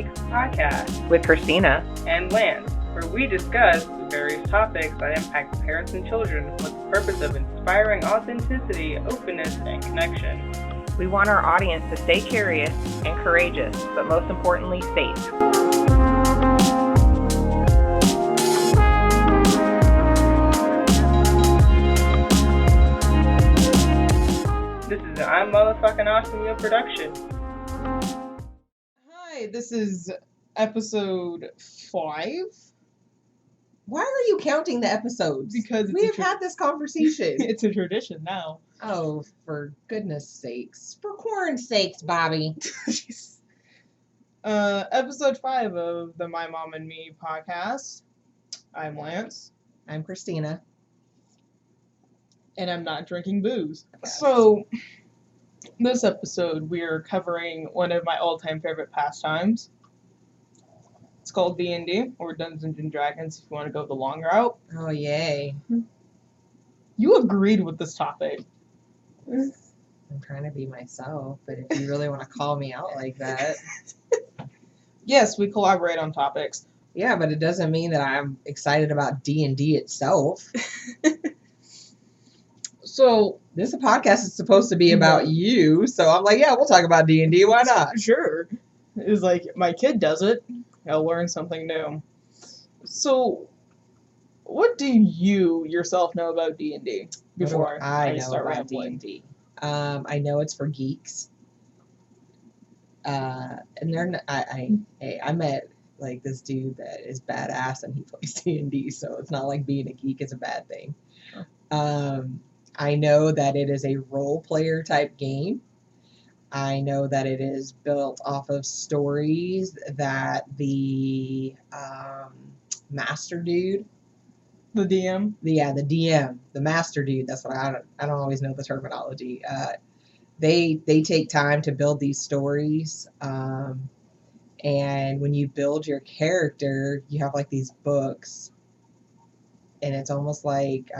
Unique podcast with Christina and Lance, where we discuss various topics that impact parents and children with the purpose of inspiring authenticity, openness, and connection. We want our audience to stay curious and courageous, but most importantly, safe. This is an I'm Motherfucking Awesome Yo production. Hi, this is episode 5. Why are you counting the episodes? Because we have had this conversation. It's a tradition now. Oh, for goodness sakes. For corn's sakes, Bobby. Episode 5 of the My Mom and Me podcast. I'm Lance. I'm Christina. And I'm not drinking booze. Yes. So, this episode we are covering one of my all-time favorite pastimes. It's called D&D, or Dungeons and Dragons, if you want to go the long route. Oh, yay. You agreed with this topic. I'm trying to be myself, but if you really want to call me out like that. Yes, we collaborate on topics. Yeah, but it doesn't mean that I'm excited about D&D itself. So, this podcast is supposed to be about you, so I'm like, yeah, we'll talk about D&D, why not? Sure. It's like, my kid does it, I'll learn something new. So, what do you yourself know about D&D before I know start about rambling? D&D? I know it's for geeks. And they're I met like this dude that is badass and he plays D&D, so it's not like being a geek is a bad thing. I know that it is a role player type game. I know that it is built off of stories that the master dude, The DM? the DM, the master dude, that's what I don't always know the terminology. They take time to build these stories. And when you build your character, you have like these books, and it's almost like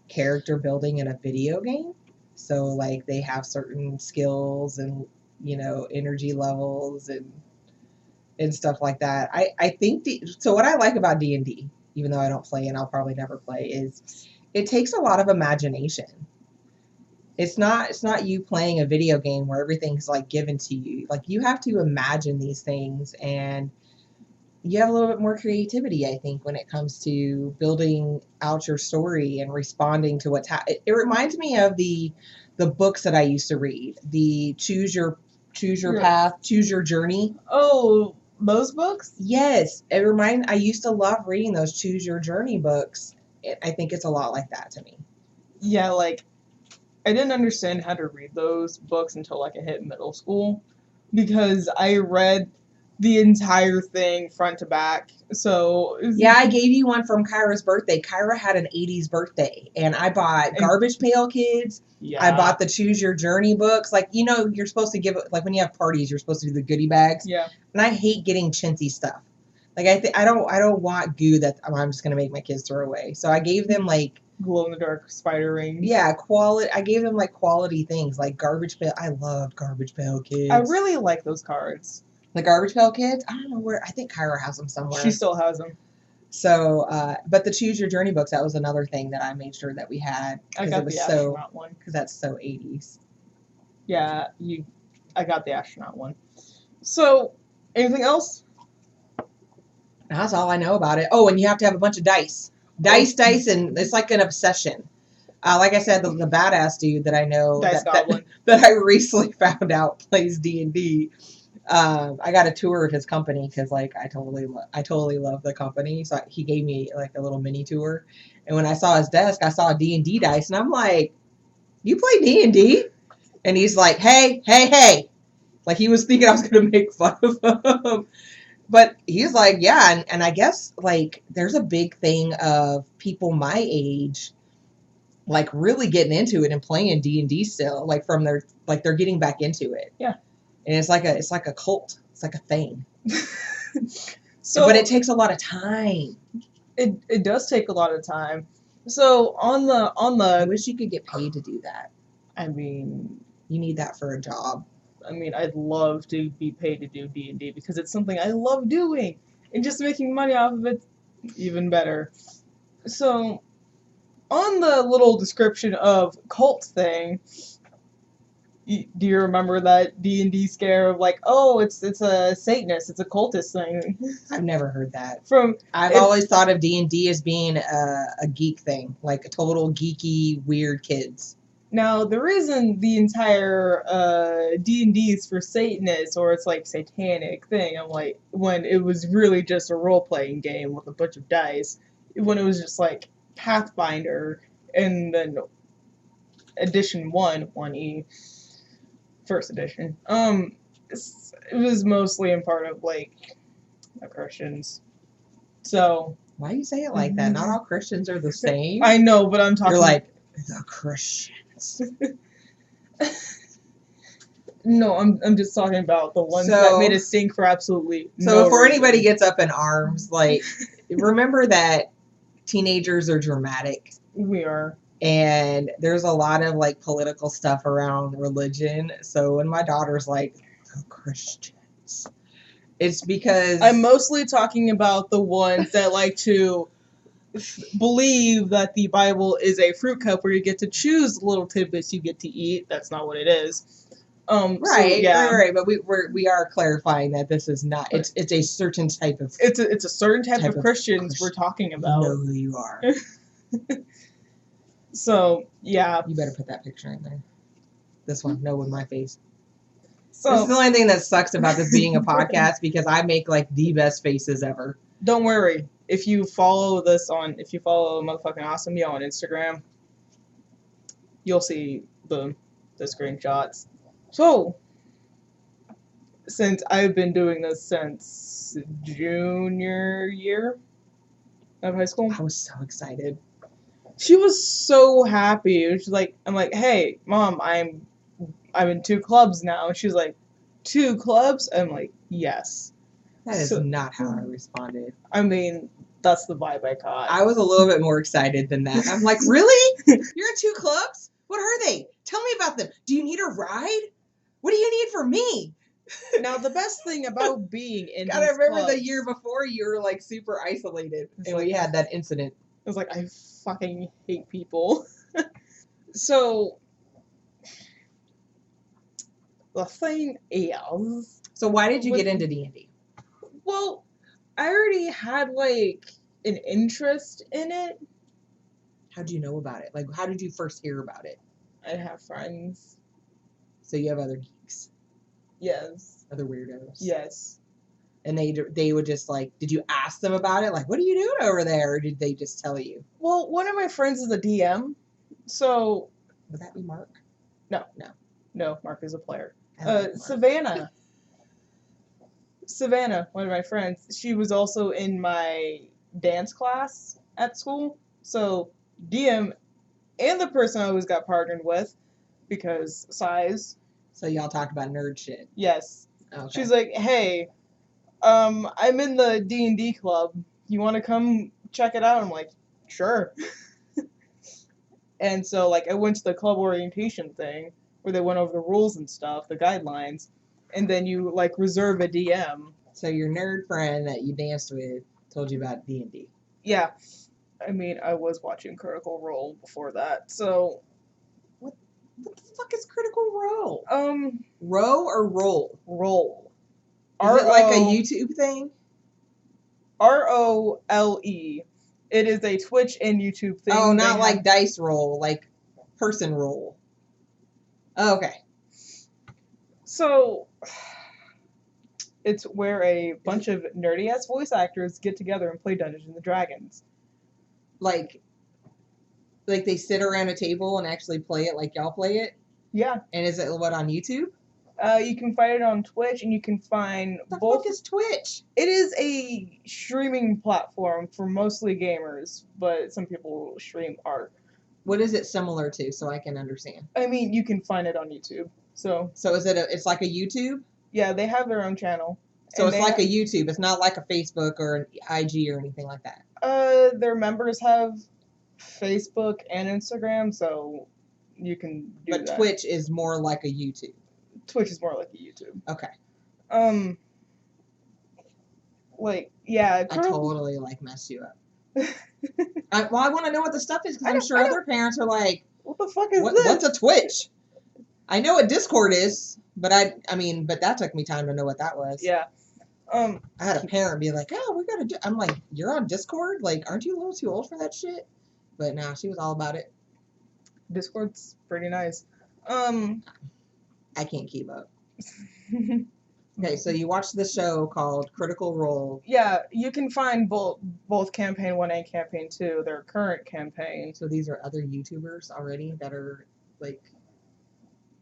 character building in a video game. So like they have certain skills and, you know, energy levels and stuff like that. I think so what I like about D&D, even though I don't play and I'll probably never play, is it takes a lot of imagination. It's not you playing a video game where everything's like given to you. Like you have to imagine these things, and you have a little bit more creativity, I think, when it comes to building out your story and responding to what's happening. It reminds me of the books that I used to read. The choose your path, choose your journey. Oh, those books? Yes, I used to love reading those choose your journey books. I think it's a lot like that to me. Yeah, like, I didn't understand how to read those books until like I hit middle school, because I read the entire thing front to back. So yeah, I gave you one from Kyra's birthday. Kyra had an 80s birthday, and I bought Garbage Pail Kids. Yeah. I bought the Choose Your Journey books. Like, you know, you're supposed to give, like when you have parties, you're supposed to do the goodie bags. Yeah. And I hate getting chintzy stuff. Like I don't want goo that I'm just gonna make my kids throw away. So I gave them like glow in the dark spider rings. Yeah, quality. I gave them like quality things like Garbage Pail. I love Garbage Pail Kids. I really like those cards. The Garbage Pail Kids? I don't know where. I think Kyra has them somewhere. She still has them. So, but the Choose Your Journey books, that was another thing that I made sure that we had. I got the astronaut one. Because that's so 80s. Yeah, I got the astronaut one. So, anything else? That's all I know about it. Oh, and you have to have a bunch of dice. Dice, and it's like an obsession. Like I said, the badass dude that I know that I recently found out plays D&D. I got a tour of his company because like I totally love the company. So he gave me like a little mini tour, and when I saw his desk, I saw a D&D dice, and I'm like, "You play D&D?" And he's like, "Hey!" Like he was thinking I was gonna make fun of him, but he's like, "Yeah." And I guess like there's a big thing of people my age like really getting into it and playing D&D still, like from their like they're getting back into it. Yeah. And it's like a cult. It's like a thing. So, but it takes a lot of time. It does take a lot of time. So on the I wish you could get paid to do that. I mean, You need that for a job. I mean, I'd love to be paid to do D&D because it's something I love doing, and just making money off of it, even better. So, on the little description of cult thing, do you remember that D&D scare of like, oh, it's a Satanist, it's a cultist thing? I've never heard that. I've It's- always thought of D&D as being a geek thing, like a total geeky, weird kids. Now, the reason the entire D&D is for Satanists, or it's like satanic thing, I'm like, when it was really just a role-playing game with a bunch of dice, when it was just like Pathfinder, and then edition 1E, first edition, it was mostly in part of like the Christians. So Why do you say it like that? Not all Christians are the same. I know, but I'm talking. You're like the Christians. No, I'm just talking about the ones So- that made us stink for absolutely So no before reason. anybody gets up in arms, like, remember that teenagers are dramatic. We are. And there's a lot of like political stuff around religion. So when my daughter's like, the Christians, it's because I'm mostly talking about the ones that like to believe that the Bible is a fruit cup where you get to choose the little tidbits you get to eat. That's not what it is. right, yeah. right. But we are clarifying that this is not. It's a certain type of. It's a certain type of of Christians we're talking You about. know who you are. So yeah. You better put that picture in there. This one, no, with my face. So This is the only thing that sucks about this being a podcast because I make like the best faces ever. don't worry. If you follow motherfucking Awesome Yo on Instagram, you'll see the screenshots. So, since I've been doing this since junior year of high school, I was so excited. she was so happy. She's like, I'm like, hey, Mom, I'm in 2 clubs now. And she's like, 2 clubs? I'm like, yes. That is So- not how I responded. I mean, that's the vibe I caught. I was a little bit more excited than that. I'm like, really? You're in 2 clubs? What are they? Tell me about them. Do you need a ride? What do you need from me? Now, the best thing about being in Gotta these remember clubs, the year before you were like super isolated. It's And like- we had that incident. I was like, I fucking hate people. So, the thing is, So why did you With- get into D&D? well, I already had like an interest in it. How'd you know about it? Like, how did you first hear about it? I have friends. So you have other geeks, Yes. other weirdos. Yes. And they would just like, did you ask them about it? Like, what are you doing over there? Or did they just tell you? Well, one of my friends is a DM. So, Would that be Mark? no, Mark is a player. I like Mark. Savannah, one of my friends, she was also in my dance class at school. So DM and the person I always got partnered with, because size, So y'all talked about nerd shit. yes. Okay. She's like, hey, I'm in the D&D club. You want to come check it out? I'm like, sure. And so like I went to the club orientation thing where they went over the rules and stuff, the guidelines, and then you like reserve a DM. So your nerd friend that you danced with told you about D&D. Yeah. I mean, I was watching Critical Role before that. So, What the fuck is Critical Role? row or roll? roll. Is it like a YouTube thing? ROLE. It is a Twitch and YouTube thing. Oh, They not have- like dice roll, like person roll. Oh, okay. So, it's where a bunch of nerdy ass voice actors get together and play Dungeons and Dragons. Like they sit around a table and actually play it like y'all play it? Yeah. And is it what on YouTube? You can find it on Twitch, and you can find The both. fuck is Twitch? It is a streaming platform for mostly gamers, but some people stream art. What is it similar to so I can understand? I mean, you can find it on YouTube. So, So is it it's like a YouTube? yeah, they have their own channel. So And it's they like a YouTube. It's not like a Facebook or an IG or anything like that. Their members have Facebook and Instagram, so you can do But that. Twitch is more like a YouTube. Twitch is more like a YouTube. Okay. Like, yeah, I totally like mess you up. I want to know what the stuff is because I'm sure other parents are like, what the fuck is this? What's a Twitch? I know what Discord is, but but that took me time to know what that was. Yeah. I had a parent be like, "Oh, we gotta do." I'm like, "You're on Discord? Like, aren't you a little too old for that shit?" But nah, she was all about it. Discord's pretty nice. I can't keep up. Okay, so you watched the show called Critical Role. Yeah, you can find both campaign 1 and campaign 2, their current campaign. So these are other YouTubers already that are like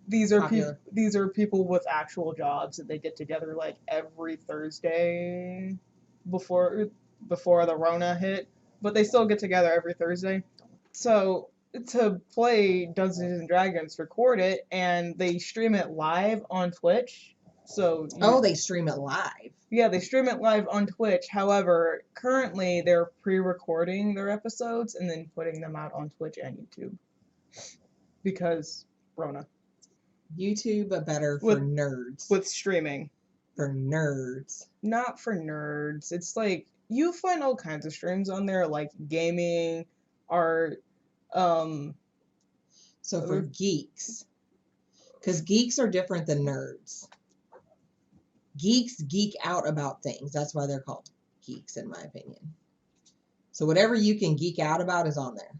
these are people with actual jobs that they get together like every Thursday before the Rona hit, but they still get together every Thursday. So to play Dungeons and Dragons, record it, and they stream it live on Twitch. So they stream it live. Yeah, they stream it live on Twitch. However, currently they're pre-recording their episodes and then putting them out on Twitch and YouTube because Rona. YouTube, but better for nerds. With streaming. For nerds. Not for nerds. It's like you find all kinds of streams on there, like gaming, art. So for geeks, because geeks are different than nerds. Geeks geek out about things. That's why they're called geeks, in my opinion. So whatever you can geek out about is on there.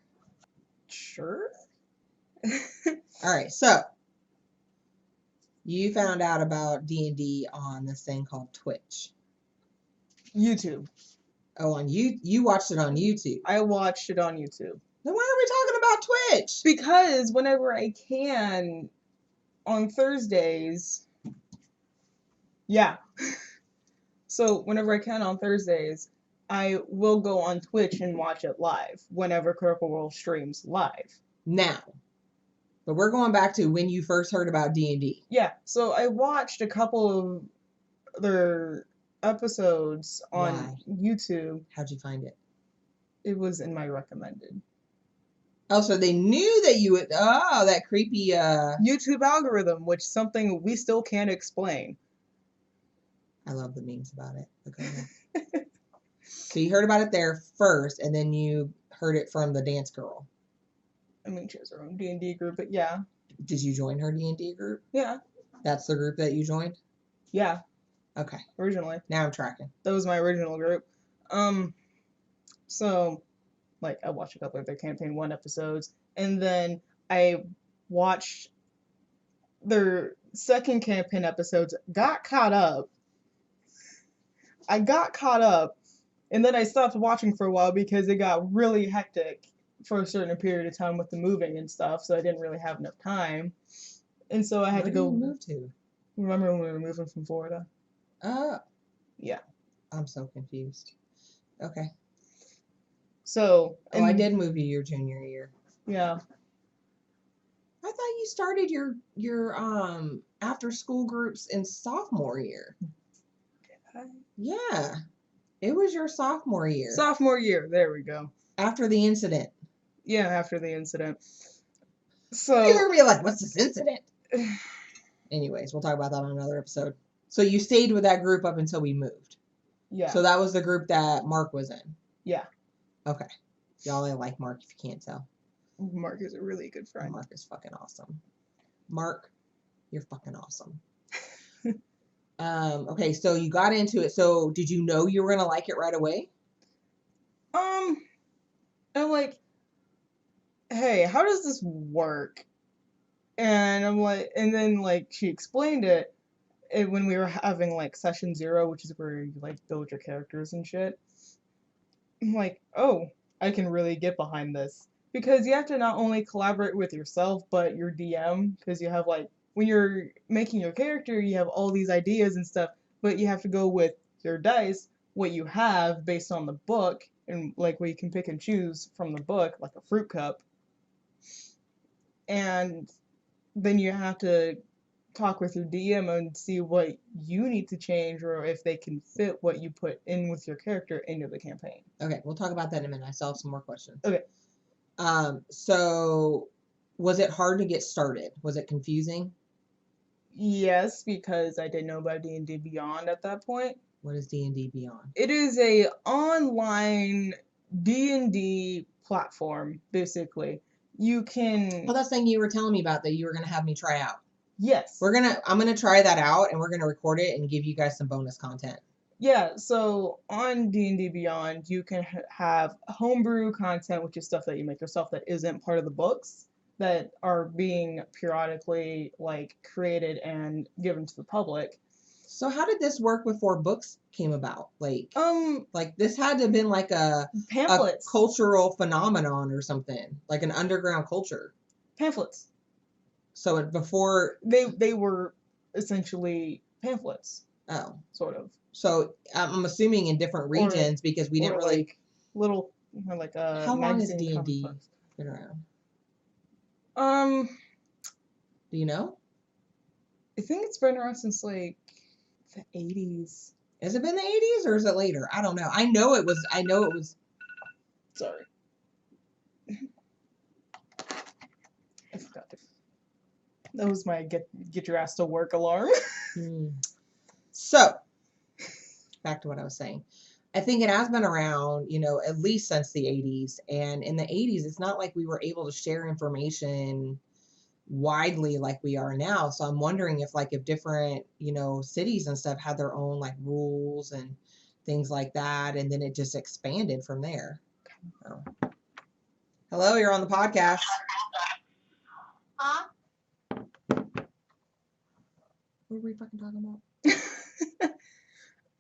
Sure. All right, so you found out about D&D on this thing called Twitch. YouTube. Oh, you watched it on YouTube. I watched it on YouTube. Then why are we talking about Twitch? Because whenever I can on Thursdays. Yeah. So whenever I can on Thursdays, I will go on Twitch and watch it live whenever Critical Role streams live. Now. But we're going back to when you first heard about D&D. Yeah. So I watched a couple of their episodes on YouTube. How'd you find it? It was in my recommended. Oh, so they knew that you would. Oh, that creepy. YouTube algorithm, which is something we still can't explain. I love the memes about it. Okay. So you heard about it there first, and then you heard it from the dance girl. I mean, she has her own D&D group, but yeah. Did you join her D&D group? Yeah. That's the group that you joined? Yeah. Okay. Originally. Now I'm tracking. That was my original group. So, like, I watched a couple of their campaign 1 episodes, and then I watched their second campaign episodes, got caught up. I got caught up, and then I stopped watching for a while because it got really hectic for a certain period of time with the moving and stuff, so I didn't really have enough time. And so I had to go. Where did you move to? Remember when we were moving from Florida? Yeah. I'm so confused. Okay. So. I did move you your junior year. Yeah. I thought you started your after school groups in sophomore year. Did I? Yeah. It was your sophomore year. Sophomore year. There we go. After the incident. Yeah, after the incident. So. You're gonna be like, what's this incident? Anyways, we'll talk about that on another episode. So you stayed with that group up until we moved. Yeah. So that was the group that Mark was in. Yeah. Okay. Y'all like Mark if you can't tell. Mark is a really good friend. Mark is fucking awesome. Mark, you're fucking awesome. Okay, so you got into it. So did you know you were gonna like it right away? I'm like, hey, how does this work? And I'm like, and then like she explained it when we were having like session 0, which is where you like build your characters and shit. I'm like, oh, I can really get behind this. Because you have to not only collaborate with yourself, but your DM, because you have like, when you're making your character, you have all these ideas and stuff, but you have to go with your dice, what you have based on the book, and like what you can pick and choose from the book, like a fruit cup. And then you have to talk with your DM and see what you need to change or if they can fit what you put in with your character into the campaign. Okay, we'll talk about that in a minute. I still have some more questions. Okay. So was it hard to get started? Was it confusing? Yes, because I didn't know about D&D Beyond at that point. What is D&D Beyond? It is a online D&D platform, basically. You can... Well, that thing you were telling me about that you were going to have me try out. Yes. I'm going to try that out, and we're going to record it and give you guys some bonus content. Yeah, so on D&D Beyond, you can have homebrew content, which is stuff that you make yourself that isn't part of the books, that are being periodically, like, created and given to the public. So how did this work before books came about? Like this had to have been like a pamphlets. A cultural phenomenon or something, like an underground culture. Pamphlets. So before they were essentially pamphlets. Oh, sort of. So I'm assuming in different regions because we didn't really like little like How long has D&D been around? Do you know? I think it's been around since like the 80s. Has it been the 80s or is it later? I don't know. I know it was. Sorry. I forgot. That was my get your ass to work alarm. So, back to what I was saying. I think it has been around, at least since the 80s. And in the 80s, it's not like we were able to share information widely like we are now. So I'm wondering if different, cities and stuff had their own like rules and things like that. And then it just expanded from there. Oh. Hello, you're on the podcast. Huh? What were we fucking talking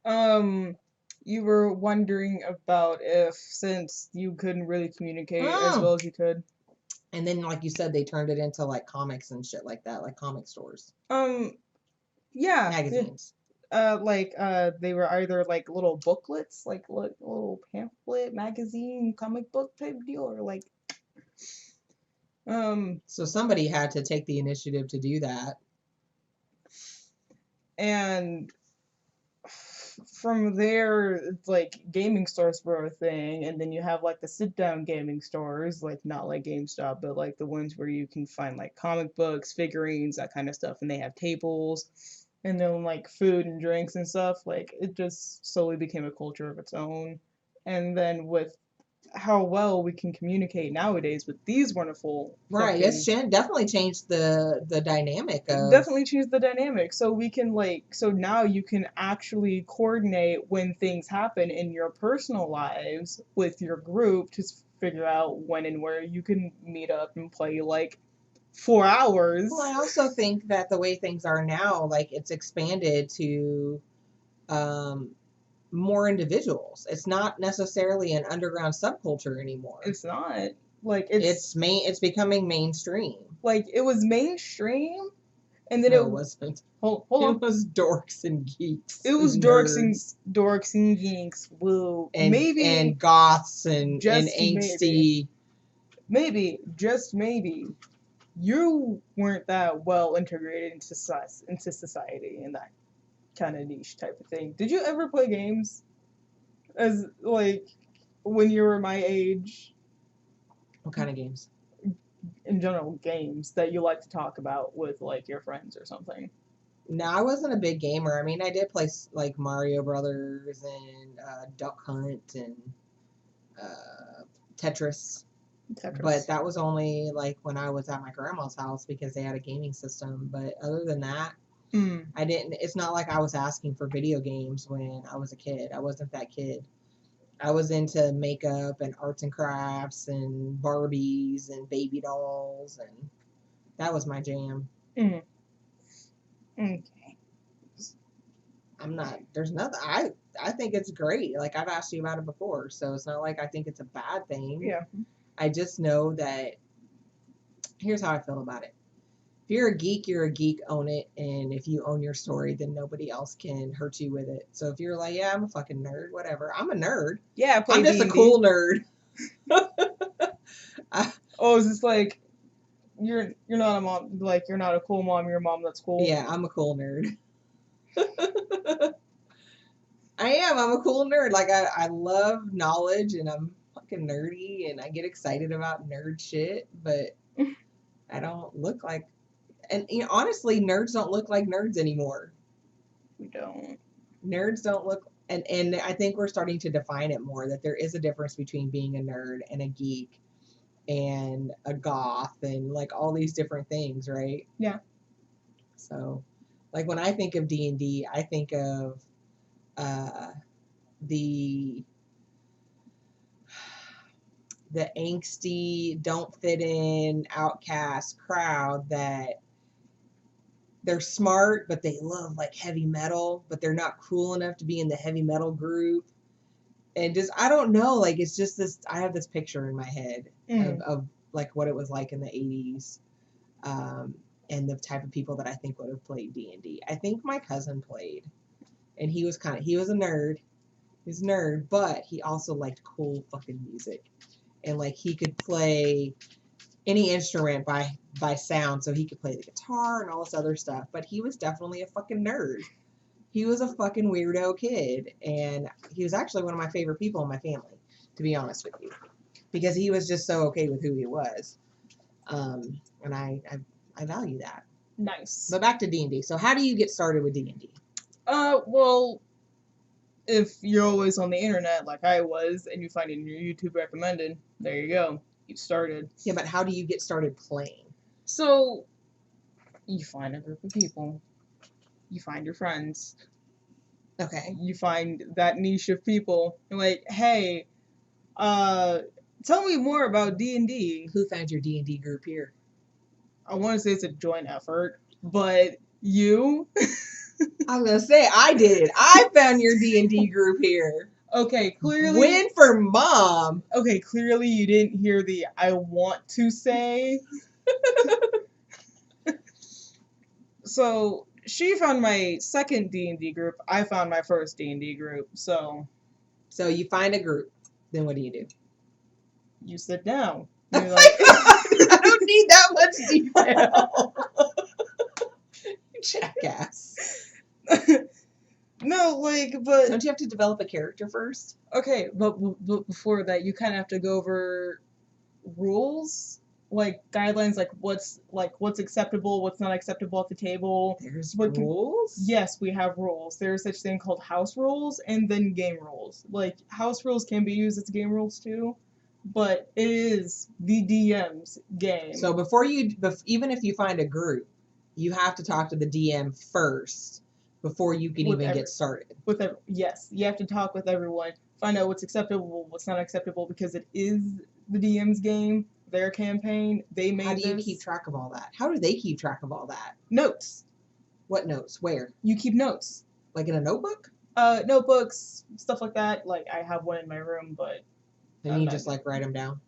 about? You were wondering about if, since you couldn't really communicate as well as you could. And then, like you said, they turned it into like comics and shit like that, like comic stores. Yeah. Magazines. They were either like little booklets, like little pamphlet, magazine, comic book type deal, or like. So somebody had to take the initiative to do that. And from there, it's like gaming stores were a thing, and then you have like the sit-down gaming stores, like not like GameStop, but like the ones where you can find like comic books, figurines, that kind of stuff, and they have tables, and then like food and drinks and stuff. Like it just slowly became a culture of its own. And then with how well we can communicate nowadays with these wonderful it's definitely changed the dynamic of definitely changed the dynamic. So we can so now you can actually coordinate when things happen in your personal lives with your group to figure out when and where you can meet up and play like 4 hours. Well, I also think that the way things are now, like it's expanded to more individuals. It's not necessarily an underground subculture anymore. It's not. Like it's becoming mainstream. Like it was mainstream, and then it wasn't. Hold on. It was dorks and geeks. It was dorks and geeks. Woo. And goths and angsty. Just maybe, you weren't that well integrated into society in that kind of niche type of thing. Did you ever play games as like when you were my age? What kind of games? In general, games that you like to talk about with like your friends or something. No, I wasn't a big gamer. I mean, I did play like Mario Brothers and Duck Hunt and Tetris. But that was only like when I was at my grandma's house because they had a gaming system. But other than that, I didn't. It's not like I was asking for video games when I was a kid. I wasn't that kid. I was into makeup and arts and crafts and Barbies and baby dolls, and that was my jam. Okay. I'm not. There's nothing. I think it's great. Like I've asked you about it before, so it's not like I think it's a bad thing. Yeah. I just know that. Here's how I feel about it. If you're a geek, own it. And if you own your story, then nobody else can hurt you with it. So if you're like, yeah, I'm a fucking nerd, whatever. I'm a nerd. Yeah, I'm just a cool nerd. It's just like, you're not a mom, like you're not a cool mom, you're a mom that's cool. Yeah, I'm a cool nerd. I'm a cool nerd. Like I love knowledge and I'm fucking nerdy and I get excited about nerd shit, but I don't look like And honestly, nerds don't look like nerds anymore. We don't. Nerds don't look, and I think we're starting to define it more, that there is a difference between being a nerd and a geek and a goth and like all these different things, right? Yeah. So, like when I think of D&D, I think of the angsty, don't fit in, outcast crowd that they're smart, but they love like heavy metal, but they're not cool enough to be in the heavy metal group. And just, I don't know, like it's just this, I have this picture in my head of like what it was like in the 80s. And the type of people that I think would have played D&D. I think my cousin played, and he was a nerd. He's a nerd, but he also liked cool fucking music. And like he could play any instrument by sound, so he could play the guitar and all this other stuff. But he was definitely a fucking nerd. He was a fucking weirdo kid, and he was actually one of my favorite people in my family, to be honest with you, because he was just so okay with who he was. And I value that. Nice. But back to D&D. So how do you get started with D&D? Well, if you're always on the internet like I was, and you find it in your YouTube recommended, there you go. You started. Yeah, but how do you get started playing? So, you find a group of people. You find your friends. Okay. You find that niche of people. You're like, hey, tell me more about D&D. Who found your D&D group here? I want to say it's a joint effort, but you? I was gonna say I did. I found your D&D group here. Okay, clearly. Win for Mom. Okay, clearly you didn't hear the I want to say. So she found my second D&D group. I found my first D&D group. So you find a group. Then what do? You sit down. You're like, I don't need that much detail. Jackass. No, like, but Don't you have to develop a character first? okay, but before that, you kind of have to go over rules, like guidelines, like what's acceptable, what's not acceptable at the table. There's What can- rules? Yes, we have rules. There's such thing called house rules and then game rules. Like house rules can be used as game rules too, but it is the DM's game. So even if you find a group, you have to talk to the DM first before you can even get started. Yes, you have to talk with everyone, find out what's acceptable, what's not acceptable, because it is the DM's game, their campaign. They made this. How do you keep track of all that? How do they keep track of all that? Notes. What notes? Where? You keep notes. Like in a notebook? Notebooks, stuff like that. Like I have one in my room, but And you just like write them down?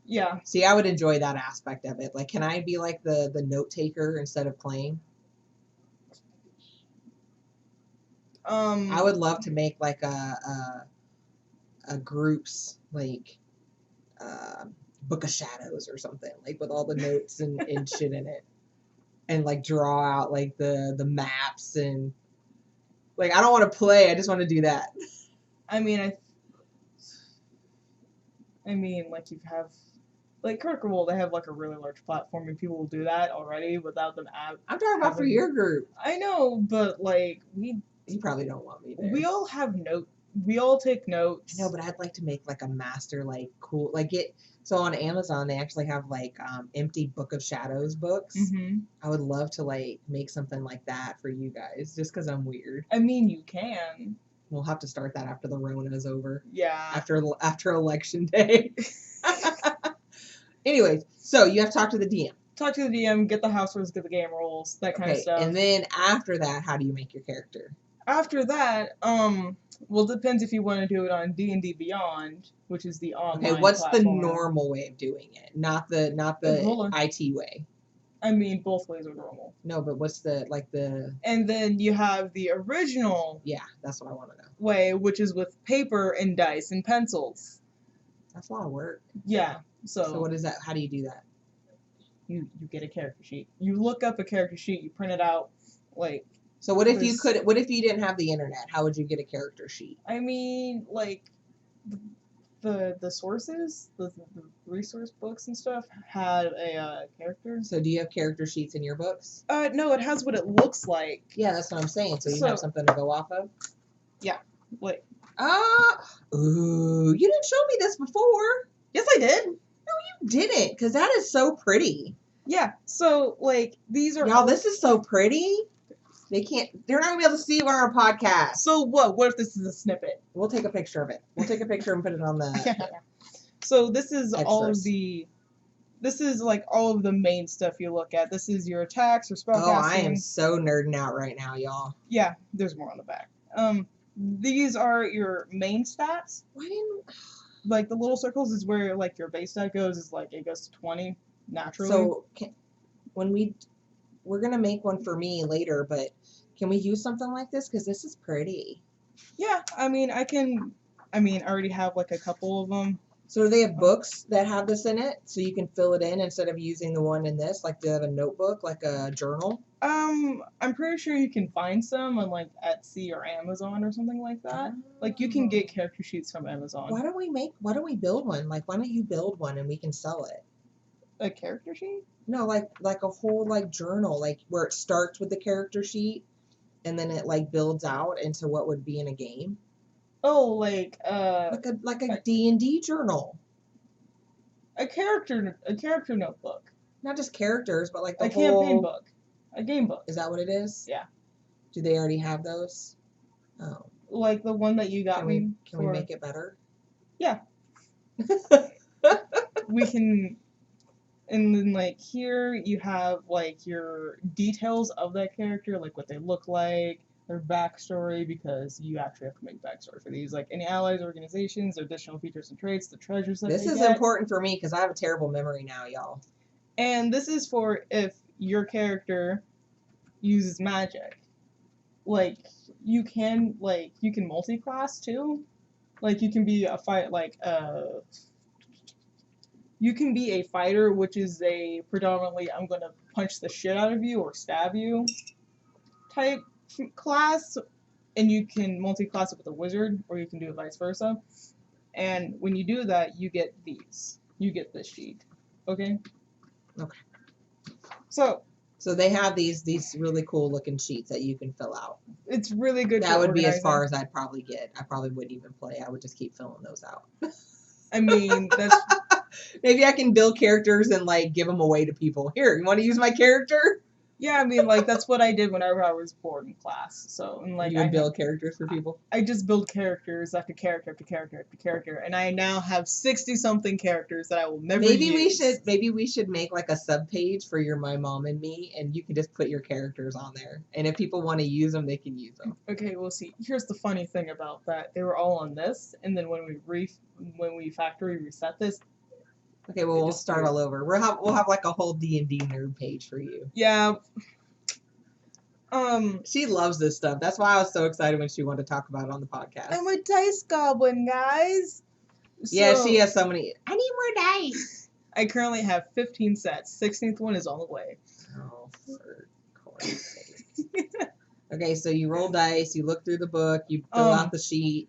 yeah. See, I would enjoy that aspect of it. Like, can I be like the note taker instead of playing? I would love to make like a group's like Book of Shadows or something, like with all the notes and shit in it, and like draw out like the maps, and like I don't want to play, I just want to do that. I mean, like you have, like Critical Role, they have like a really large platform, and people will do that already without them. I'm talking about for your group. I know, but like You probably don't want me there. we all have we all take notes. No, but I'd like to make like a master, like cool, like it. So on Amazon, they actually have like empty Book of Shadows books. Mm-hmm. I would love to like make something like that for you guys, just because I'm weird. I mean, you can. We'll have to start that after the Rona is over. Yeah. After election day. Anyways, so you have to talk to the DM. Talk to the DM, get the house rules, get the game rules, that kind of stuff. And then after that, how do you make your character? After that, well, it depends if you want to do it on D&D Beyond, which is the online. Okay, what's platform. the normal way of doing it? Not the Hold on. IT way. I mean, both ways are normal. No, but what's the And then you have the original. Yeah, that's what I want to know. Way, which is with paper and dice and pencils. That's a lot of work. Yeah. So what is that? How do you do that? You get a character sheet. You look up a character sheet. You print it out. Like. So what if you didn't have the internet? How would you get a character sheet? I mean, like, the sources, the resource books and stuff had a character. So do you have character sheets in your books? No, it has what it looks like. Yeah, that's what I'm saying. So you So- have something to go off of? Like, Ooh, you didn't show me this before. yes, I did. You didn't, because that is so pretty. Yeah. So like these are Y'all, this is so pretty. They're not gonna be able to see it on our podcast. So what? What if this is a snippet? We'll take a picture of it. We'll take a picture and put it on the. So this is all of Extras. the. This is like all of the main stuff you look at. This is your attacks or spellcasting. Oh, I am so nerding out right now, y'all. Yeah, there's more on the back. These are your main stats. Why didn't? Like the little circles is where like your base stat goes. Is like it goes to 20 naturally. So when we're gonna make one for me later, but can we use something like this? Because this is pretty. yeah, I mean I already have like a couple of them. So do they have books that have this in it, so you can fill it in instead of using the one in this? Like, do they have a notebook, like a journal? I'm pretty sure you can find some on like Etsy or Amazon or something like that. Like you can get character sheets from Amazon. Why don't we build one? Like, why don't you build one and we can sell it? A character sheet? No, like a whole like journal, like where it starts with the character sheet, and then it like builds out into what would be in a game. Oh, like Like a D&D journal. a character notebook. Not just characters, but like the A whole campaign book. A game book. Is that what it is? Yeah. Do they already have those? Oh. Like the one that you got Can me. we make it better? Yeah. We can. And then like here you have like your details of that character, like what they look like, their backstory, because you actually have to make backstory for these. Like any allies, organizations, their additional features and traits, the treasures that This they is get. important for me because I have a terrible memory now, y'all. And this is for if your character uses magic. Like you can multi-class too. Like you can be you can be a fighter, which is a predominantly I'm gonna punch the shit out of you or stab you type class, and you can multi-class it with a wizard, or you can do it vice versa. And when you do that, you get these. You get this sheet. Okay. Okay. So they have these really cool looking sheets that you can fill out. it's really good. That for would be as organizing. far as I'd probably get. I probably wouldn't even play. I would just keep filling those out. I mean, that's Maybe I can build characters and like give them away to people. Here, you want to use my character? yeah. I mean, like that's what I did whenever I was bored in class. So and like You can build characters for people. I just build characters after character after character after character, and I now have 60-something characters that I will never use. Maybe we should make like a sub page for your My Mom and Me, and you can just put your characters on there. And if people want to use them, they can use them. Okay, we'll see. Here's the funny thing about that: they were all on this, and then when we factory reset this, Okay, well, we'll start all over. We'll have like a whole D&D nerd page for you. yeah. She loves this stuff. That's why I was so excited when she wanted to talk about it on the podcast. I'm a dice goblin, guys. Yeah, So, she has so many. I need more dice. I currently have 15 sets. 16th one is on the way. Oh, for Christ's sake. Okay, so you roll dice, you look through the book, you fill out the sheet.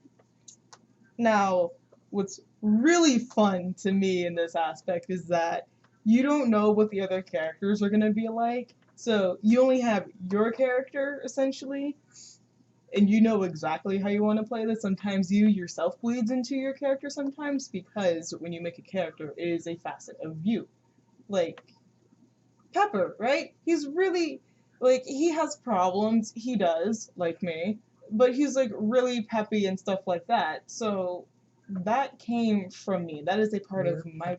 Now, what's really fun to me in this aspect is that you don't know what the other characters are going to be like. So you only have your character, essentially, and you know exactly how you want to play this. Sometimes you yourself bleeds into your character sometimes, because when you make a character, it is a facet of you. Like, Pepper, right? He's really, like, he has problems. He does, like me. But he's, like, really peppy and stuff like that. So that came from me. That is a part of my...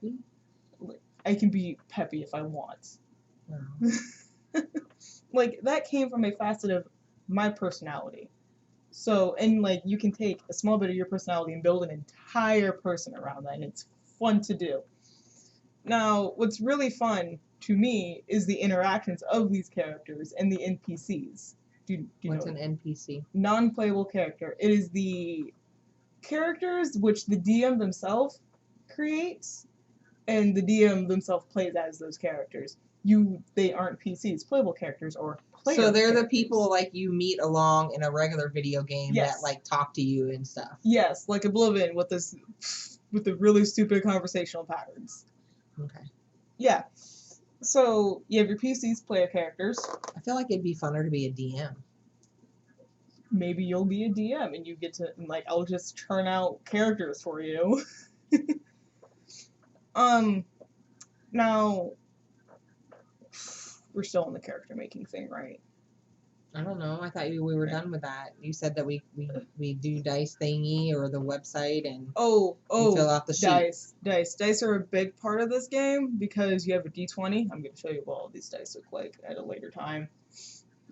I can be peppy if I want. Wow. Like, that came from a facet of my personality. So, and, like, you can take a small bit of your personality and build an entire person around that, and it's fun to do. Now, what's really fun to me is the interactions of these characters and the NPCs. Do you What's know? an NPC? Non-playable character. It is the characters which the DM themselves creates, and the DM themselves plays as those characters. They aren't PCs, playable characters or player So they're the characters. people like you meet along in a regular video game Yes. that like talk to you and stuff. Yes, like Oblivion with this with the really stupid conversational patterns. Okay. Yeah. So you have your PC's player characters. I feel like it'd be funner to be a DM. Maybe you'll be a DM and you get to like I'll just turn out characters for you. Now we're still on the character making thing, right? I don't know. I thought we were done with that. You said that we do dice thingy or the website and Oh, fill out the sheet. Dice are a big part of this game because you have a D20. I'm going to show you what all these dice look like at a later time.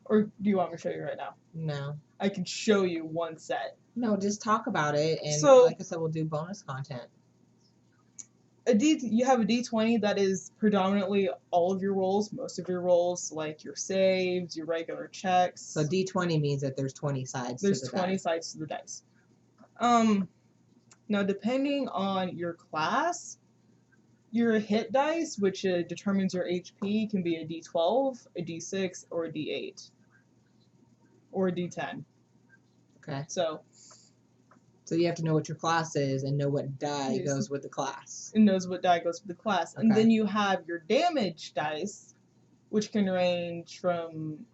Or do you want me to show you right now? No. I can show you one set. No, just talk about it, and So- like I said, we'll do bonus content. You have a D20 that is predominantly all of your rolls, most of your rolls, like your saves, your regular checks. So D20 means that there's 20 sides There's to the 20 dice. sides to the dice. Now depending on your class, your hit dice, which determines your HP, can be a D12, a D6, or a D8, or a D10. Okay. So So you have to know what your class is and know what die Yes. goes with the class. it knows what die goes with the class. And Okay. then you have your damage dice, which can range from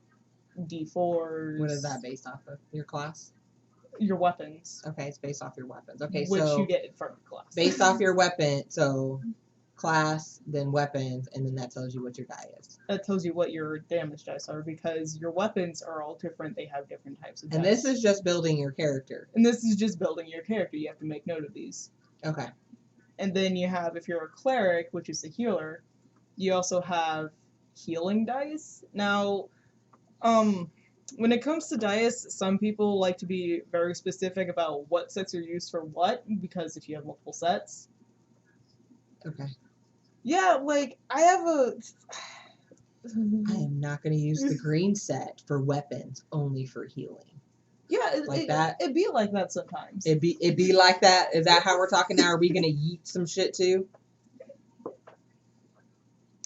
D4s. What is that based off of? Your class? Your weapons, Okay, it's based off your weapons. Okay, which so you get from your class. based off your weapon, so class, then weapons, and then that tells you what your die is. That tells you what your damage dice are because your weapons are all different. They have different types of And dice. this is just building your character. And this is just building your character. You have to make note of these. Okay. And then you have, if you're a cleric, which is the healer, you also have healing dice. Now, when it comes to dice, some people like to be very specific about what sets are used for what, because if you have multiple sets. Okay. Yeah, like, I have a... I am not going to use the green set for weapons, only for healing. Yeah, Like that? It'd be like that sometimes. It'd be like that. Is that how we're talking now? Are we going to yeet some shit too?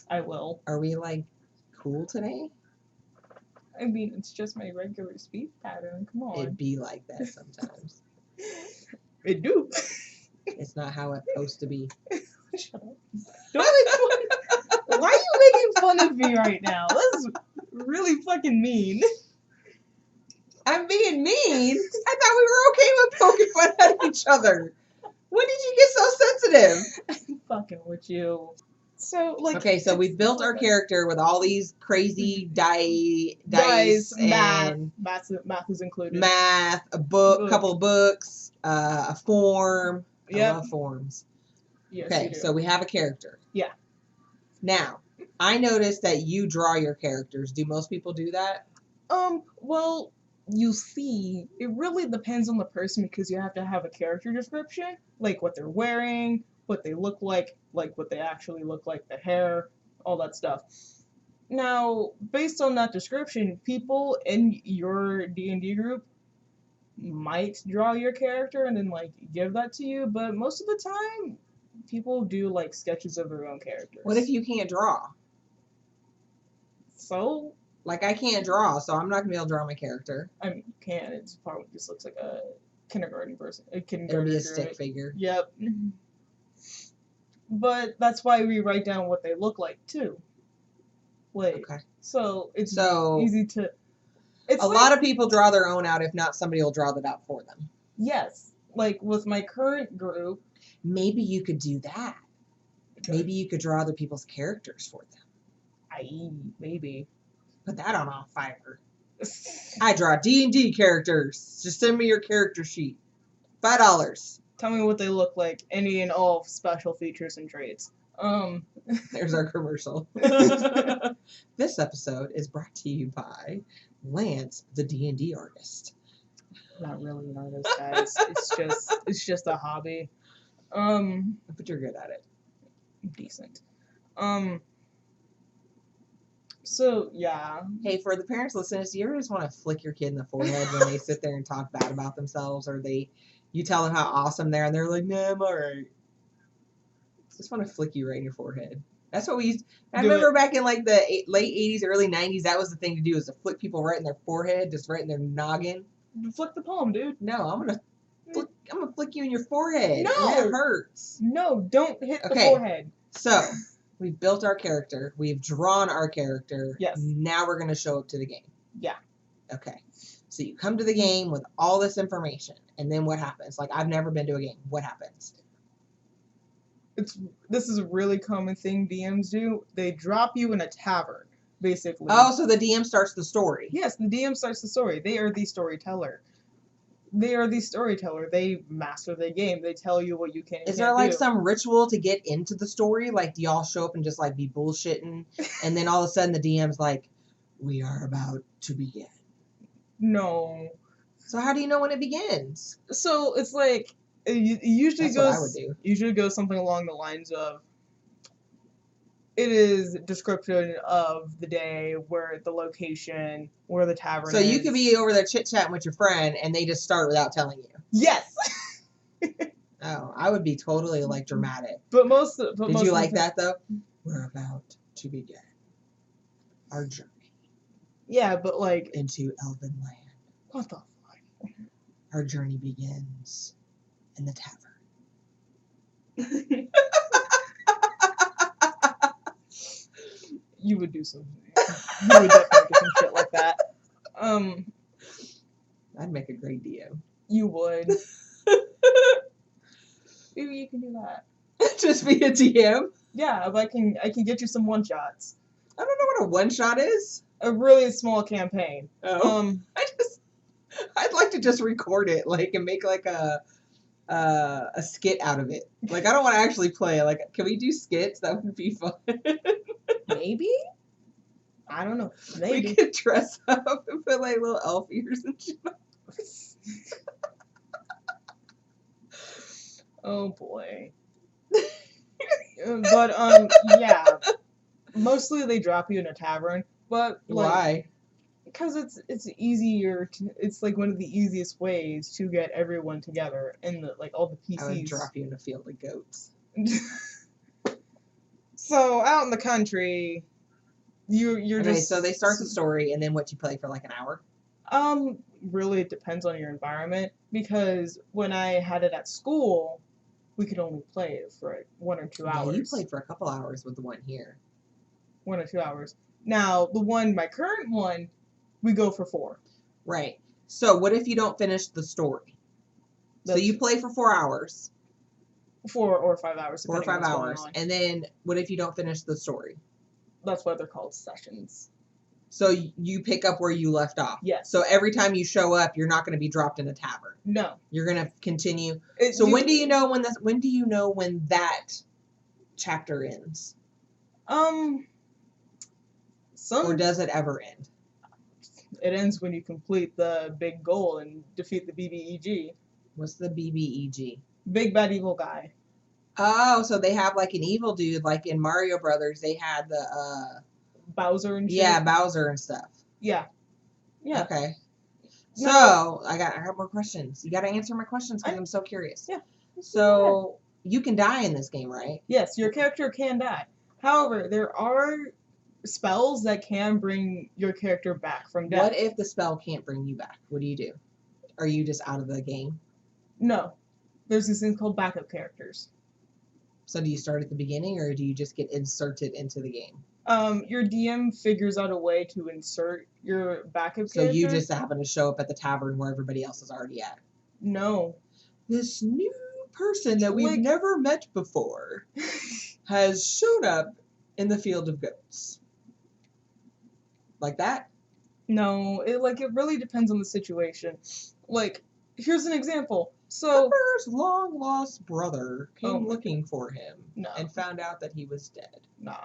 I will. Are we like cool today? I mean, it's just my regular speech pattern. Come on. It'd be like that sometimes. It do. It's not how it's supposed to be. Shut up. Don't make fun. Why are you making fun of me right now? That's really fucking mean. I'm being mean. I thought we were okay with poking fun at each other. When did you get so sensitive? I'm fucking with you. So, like... Okay, so we've built our character with all these crazy dice and math is included. math, a book, Book. couple of books, a form. I Yep. love forms. Yes, Okay, you do. so we have a character. Yeah. Now, I noticed that you draw your characters. Do most people do that? Well, you see, it really depends on the person because you have to have a character description, like what they're wearing, what they look like what they actually look like, the hair, all that stuff. Now, based on that description, people in your D&D group might draw your character and then, like, give that to you, but most of the time, people do, like, sketches of their own characters. What if you can't draw? So, Like, I can't draw, so I'm not going to be able to draw my character. I mean, you can. It probably just looks like a kindergarten person. A It'll kindergarten be a drew stick it. figure. Yep. But that's why we write down what they look like, too. Like, Okay. so it's So, easy to... It's a like, lot of people draw their own out. If not, somebody will draw that out for them. Yes. Like, with my current group... Maybe you could do that. Maybe you could draw other people's characters for them. Maybe. Put that on Fiverr. I draw D&D characters. Just send me your character sheet. $5. Tell me what they look like. Any and all special features and traits. There's our commercial. This episode is brought to you by Lance, the D&D artist. Not really an artist, guys. It's just a hobby. But you're good at it. Decent. So yeah. Hey, for the parents listening, do you ever just want to flick your kid in the forehead when they sit there and talk bad about themselves, or you tell them how awesome they are, and they're like, "Nah, I'm alright." Just want to flick you right in your forehead. That's what we used. I Do remember back in like the late '80s, early '90s, that was the thing to do, is to flick people right in their forehead, just right in their noggin. Flick the palm, dude. No, I'm gonna I'm gonna flick you in your forehead. No! And that hurts. No, don't hit the Okay. forehead. So, we've built our character. We've drawn our character. Yes. Now we're gonna show up to the game. Yeah. Okay. So you come to the game with all this information, and then what happens? Like, I've never been to a game. What happens? This is a really common thing DMs do. They drop you in a tavern, basically. Oh, so the DM starts the story. Yes, the DM starts the story. They are the storyteller. They master the game. They tell you what you can and Is can't there like do. some ritual to get into the story? Like, do y'all show up and just like be bullshitting, and then all of a sudden the DM's like, "We are about to begin." No. So how do you know when it begins? So it's like it usually That's goes. what I would do. Usually goes something along the lines of. It is description of the day, where the location, where the tavern So is. you could be over there chit-chatting with your friend, and they just start without telling you. Yes. Oh, I would be totally like dramatic. But most. Did you like that though? We're about to begin our journey Yeah, but like. into Elven Land. What the fuck? Our journey begins in the tavern. You would do some. You would definitely do some shit like that. I'd make a great DM. You would. Maybe you can do that. Just be a DM? Yeah, if I can get you some one shots. I don't know what a one-shot is. A really small campaign. Oh. I'd like to just record it, like, and make like a skit out of it. Like, I don't want to actually play. Like, can we do skits? That would be fun. Maybe? I don't know. We Maybe. could dress up and put like little elf ears and shit. Oh boy. But yeah. Mostly they drop you in a tavern, but like, Why? because it's easier to, it's like one of the easiest ways to get everyone together and the like all the PCs. I would drop you in a field of goats. So out in the country, you're Okay, just so they start the story, and then what, you play for like an hour? Really it depends on your environment, because when I had it at school, we could only play it for like 1 or 2 hours. Yeah, you played for a couple hours with the one here. 1 or 2 hours. Now my current one, we go for 4. Right. So what if you don't finish the story? So you play for 4 hours. 4 or 5 hours. 4 or depending 5 on what's hours. going on. And then what if you don't finish the story? That's why they're called sessions. So you pick up where you left off. Yes. So every time you show up, you're not going to be dropped in a tavern. No. You're going to continue. When do you know when that chapter ends? Or does it ever end? It ends when you complete the big goal and defeat the BBEG. What's the BBEG? Big Bad Evil Guy. Oh, so they have like an evil dude, like in Mario Brothers. They had the Bowser and shit. yeah, Bowser and stuff. Yeah. Yeah. Okay. So I got more questions. You got to answer my questions because I'm so curious. Yeah. So you can die in this game, right? Yes, your character can die. However, there are spells that can bring your character back from death. What if the spell can't bring you back? What do you do? Are you just out of the game? No. There's these things called backup characters. So do you start at the beginning, or do you just get inserted into the game? Your DM figures out a way to insert your backup So character. you just happen to show up at the tavern where everybody else is already at. No. This new person that we've Like- never met before has shown up in the field of goats. Like that? No, it really depends on the situation. Like, here's an example. So, Pepper's long lost brother came Oh. looking for him No. and found out that he was dead. nah.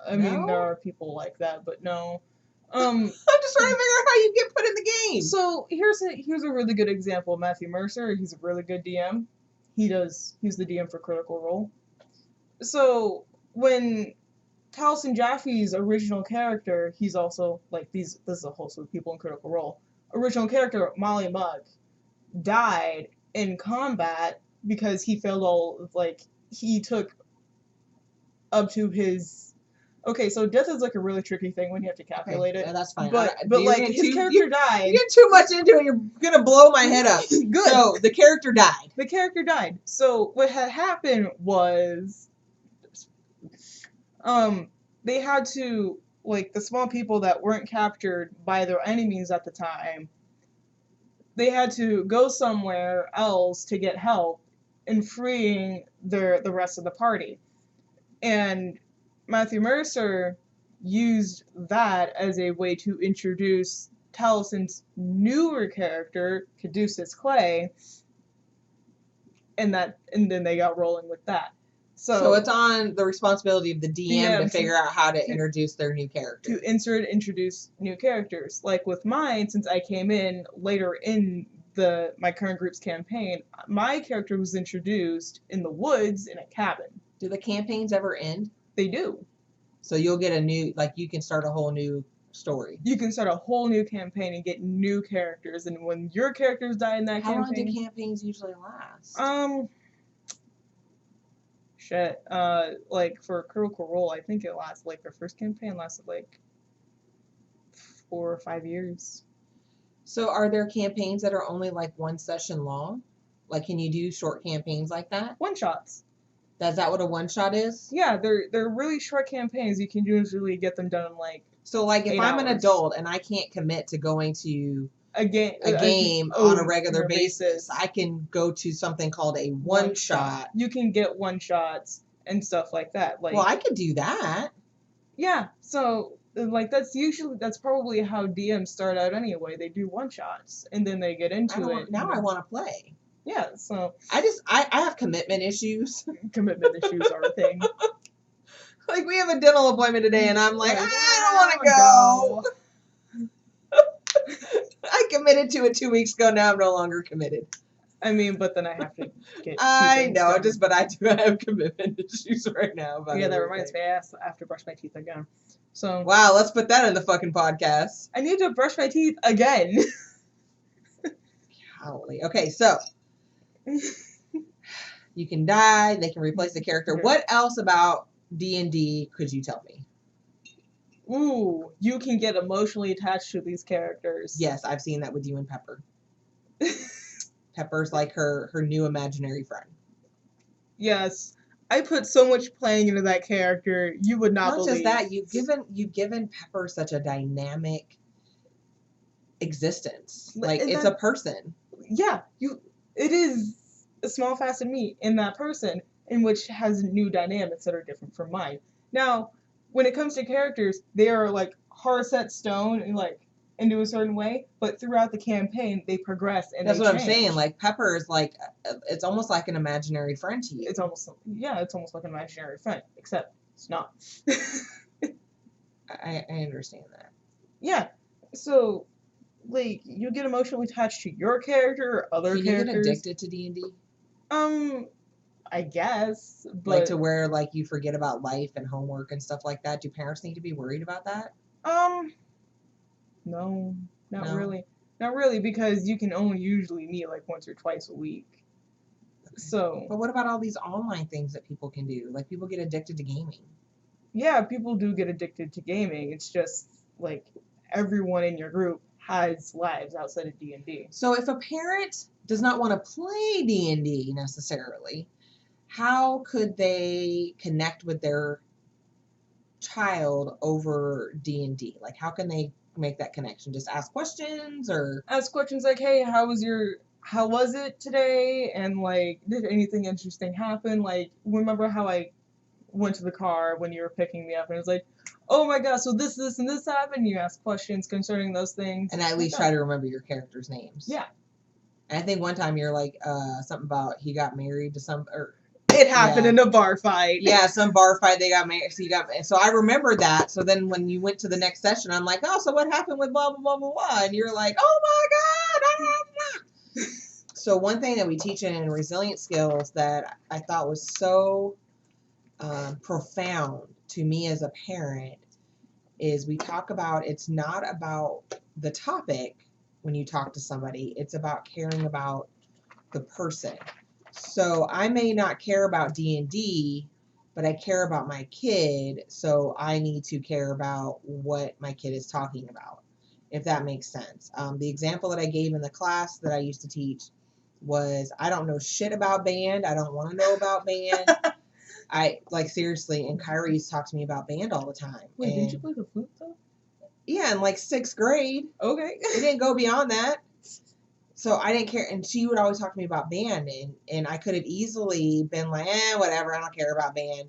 I mean, No? there are people like that, but no. I'm just trying to figure out how you get put in the game. So here's a really good example. Matthew Mercer, he's a really good DM. He's the DM for Critical Role. So when Taliesin Jaffe's original character, he's also like this is a whole slew of people in Critical Role. Original character Molly Mugg died in combat because he failed he took up to his Okay, so death is like a really tricky thing when you have to calculate Okay, it. that's fine. But You're like getting his too- character died. You get too much into it, you're gonna blow my head up. Good. So the character died. The character died. So what had happened was, they had to, like, the small people that weren't captured by their enemies at the time, they had to go somewhere else to get help in freeing the rest of the party. And Matthew Mercer used that as a way to introduce Taliesin's newer character, Caduceus Clay, and then they got rolling with that. So it's on the responsibility of the DM to figure out how to introduce their new character. To introduce new characters. Like with mine, since I came in later in my current group's campaign, my character was introduced in the woods in a cabin. Do the campaigns ever end? They do. So you'll get a new, like, you can start a whole new story. You can start a whole new campaign and get new characters, and when your characters die in that campaign... How long do campaigns usually last? Like, for Critical Role, I think it lasts, like, their first campaign lasted, like, 4 or 5 years. So are there campaigns that are only, like, one session long? Like, can you do short campaigns like that? One-shots. Is that what a one-shot is? Yeah, they're really short campaigns. You can usually get them done in, like, so, like, if I'm an adult and I can't commit to going to a game on a regular basis, I can go to something called a one-shot. You can get one-shots and stuff like that. Like, well, I could do that. Yeah, so, like, that's probably how DMs start out anyway. They do one-shots, and then they get into it. Now I want to play. Yeah, so... I have commitment issues. Commitment issues are a thing. Like, we have a dental appointment today, and I'm like, I don't want to go. I committed to it 2 weeks ago. Now I'm no longer committed. I mean, but then I have to get... I know, but I do have commitment issues right now. Yeah, that reminds me. I have to brush my teeth again. So... Wow, let's put that in the fucking podcast. I need to brush my teeth again. Golly. Okay, so... You can die. They can replace the character. What else about D&D could you tell me? Ooh, you can get emotionally attached to these characters. Yes, I've seen that with you and Pepper. Pepper's like her new imaginary friend. Yes, I put so much playing into that character. You would not believe. Not just that, you've given Pepper such a dynamic existence. Like, it's a person. Yeah, it is a small facet of me in that person, in which has new dynamics that are different from mine. Now, when it comes to characters, they are like hard set stone and like into a certain way, but throughout the campaign they progress and that's they what change. I'm saying. Like, Pepper is like, it's almost like an imaginary friend to you. It's almost like an imaginary friend, except it's not. I understand that. Yeah, so like you get emotionally attached to your character or other characters. Can you get addicted to D&D? I guess, but like to where like you forget about life and homework and stuff like that. Do parents need to be worried about that? No, not really, because you can only usually meet like once or twice a week. Okay. So, but what about all these online things that people can do? Like, people get addicted to gaming. Yeah, people do get addicted to gaming. It's just like everyone in your group has lives outside of D&D. So if a parent does not want to play D&D necessarily, how could they connect with their child over D&D? Like, how can they make that connection? Just ask questions, or ask questions like, hey, how was it today? And like, did anything interesting happen? Like, remember how I went to the car when you were picking me up, and it was like, oh my gosh, so this, and this happened? You ask questions concerning those things. And at least try to remember your characters' names. Yeah. And I think one time you're like, something about he got married to some, or it happened in a bar fight. Yeah, some bar fight, they got married. So I remember that. So then when you went to the next session, I'm like, oh, so what happened with blah, blah, blah, blah, blah? And you're like, oh my God. So one thing that we teach in resilience skills that I thought was so profound to me as a parent is we talk about, it's not about the topic when you talk to somebody, it's about caring about the person. So I may not care about D&D but I care about my kid, so I need to care about what my kid is talking about, if that makes sense. The example that I gave in the class that I used to teach was, I don't know shit about band. I don't want to know about band. I, like, seriously, and Kyrie used to talk to me about band all the time. Wait, and, didn't you play the flute though? Yeah, in like 6th grade. Okay. It didn't go beyond that. So I didn't care. And she would always talk to me about band. And I could have easily been like, whatever, I don't care about band.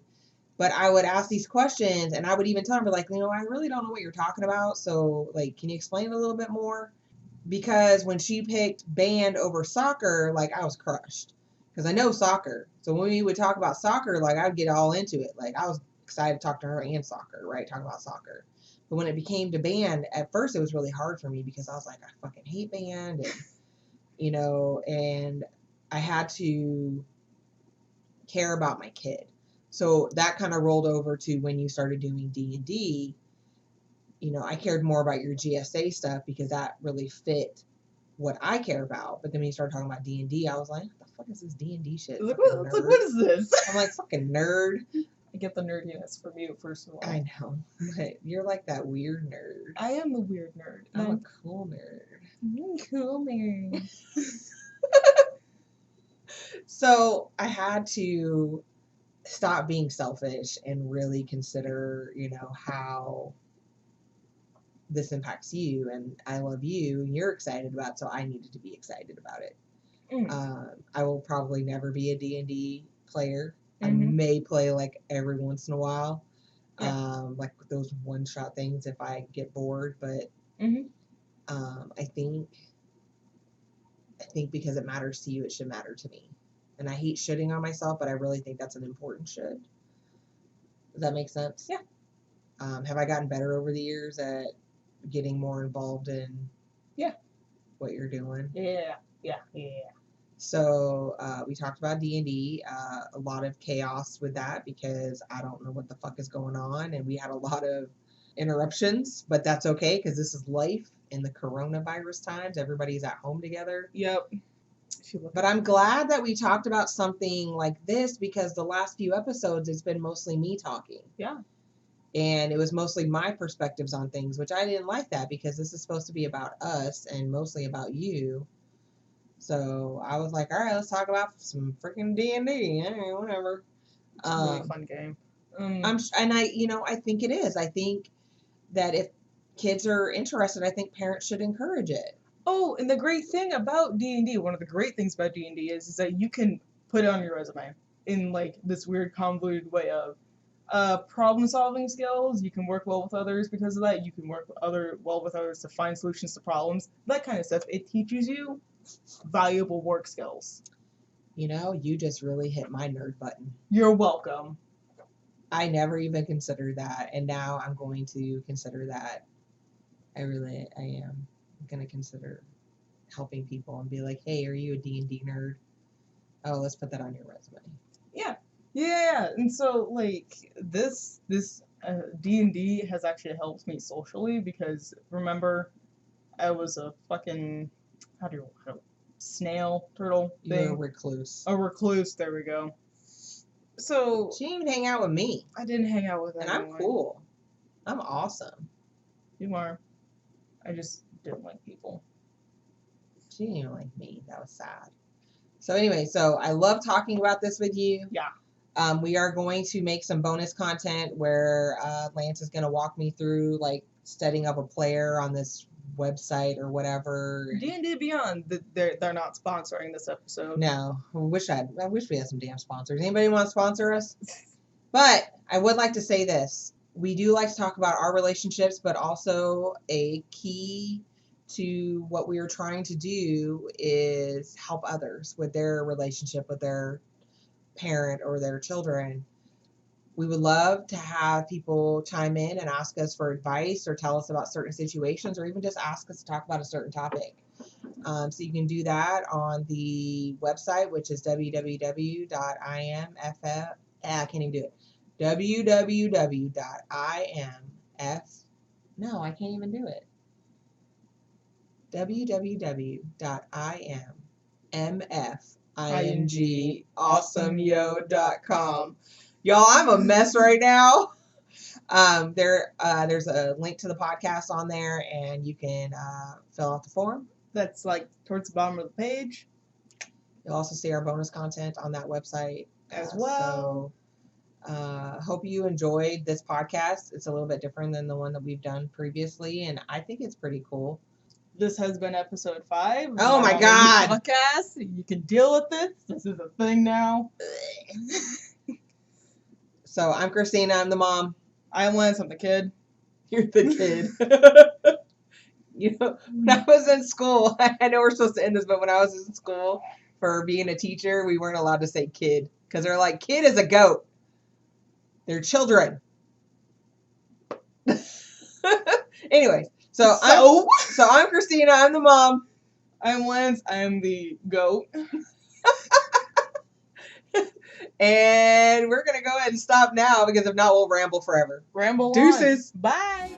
But I would ask these questions, and I would even tell her, like, I really don't know what you're talking about. So, like, can you explain it a little bit more? Because when she picked band over soccer, like, I was crushed. Because I know soccer. So when we would talk about soccer, like, I would get all into it. Like, I was excited to talk to her and soccer, right? Talk about soccer. But when it became to band, at first it was really hard for me because I was like, I fucking hate band. And, and I had to care about my kid. So that kind of rolled over to when you started doing D&D. I cared more about your GSA stuff because that really fit what I care about. But then when you started talking about D&D, I was like, what the fuck is this D&D shit? Like, what is this? I'm like, fucking nerd. I get the nerdiness from you, first of all. I know. But you're like that weird nerd. I am a weird nerd. I'm a cool nerd. Cool nerd. So I had to stop being selfish and really consider, how this impacts you, and I love you and you're excited about it, so I needed to be excited about it. I will probably never be a D&D player. I may play like every once in a while, like those one-shot things if I get bored, but I think because it matters to you, it should matter to me. And I hate shitting on myself, but I really think that's an important should. Does that make sense? Yeah. Have I gotten better over the years at getting more involved in what you're doing? Yeah. So we talked about D&D, a lot of chaos with that because I don't know what the fuck is going on, and we had a lot of interruptions, but that's okay because this is life in the coronavirus times. Everybody's at home together. Yep. But I'm glad that we talked about something like this because the last few episodes it's been mostly me talking. Yeah. And it was mostly my perspectives on things, which I didn't like that because this is supposed to be about us and mostly about you. So I was like, all right, let's talk about some freaking D&D. Whatever. It's a really fun game. I think it is. I think that if kids are interested, I think parents should encourage it. Oh, and the great thing about D&D, one of the great things about D&D is that you can put it on your resume in like this weird convoluted way of problem-solving skills. You can work well with others because of that. You can work well with others to find solutions to problems. That kind of stuff. It teaches you valuable work skills. You just really hit my nerd button. You're welcome. I never even considered that, and now I'm going to consider that. I am. I'm going to consider helping people and be like, hey, are you a D&D nerd? Oh, let's put that on your resume. Yeah. And so, like, this D&D has actually helped me socially because, remember, I was a fucking, how do snail, turtle thing? You're a recluse. A recluse, there we go. So... She didn't even hang out with me. I didn't hang out with anyone. anyone. And I'm cool. I'm awesome. You are. I just didn't like people. She didn't even like me. That was sad. So anyway, I love talking about this with you. Yeah. We are going to make some bonus content where Lance is going to walk me through like setting up a player on this website or whatever. D&D Beyond, they're not sponsoring this episode. No, I wish we had some damn sponsors. Anybody want to sponsor us? But I would like to say this. We do like to talk about our relationships, but also a key to what we are trying to do is help others with their relationship with their parent or their children. We would love to have people chime in and ask us for advice or tell us about certain situations or even just ask us to talk about a certain topic. So you can do that on the website, which is www.imff. I can't even do it. No, I can't even do it. www.imfingawesomeo.com. Y'all, I'm a mess right now. There's a link to the podcast on there, and you can fill out the form. That's like towards the bottom of the page. You'll also see our bonus content on that website As well. So, hope you enjoyed this podcast. It's a little bit different than the one that we've done previously, and I think it's pretty cool. This has been episode 5. Oh my God. Podcast. You can deal with this. This is a thing now. So I'm Christina. I'm the mom. I'm Lance. I'm the kid. You're the kid. You know, when I was in school, I know we're supposed to end this, but when I was in school for being a teacher, we weren't allowed to say kid because they're like, kid is a goat. They're children. Anyways, so I'm Christina. I'm the mom. I'm Lance. I'm the goat. And we're going to go ahead and stop now because if not, we'll ramble forever. Ramble Deuces. on. Bye.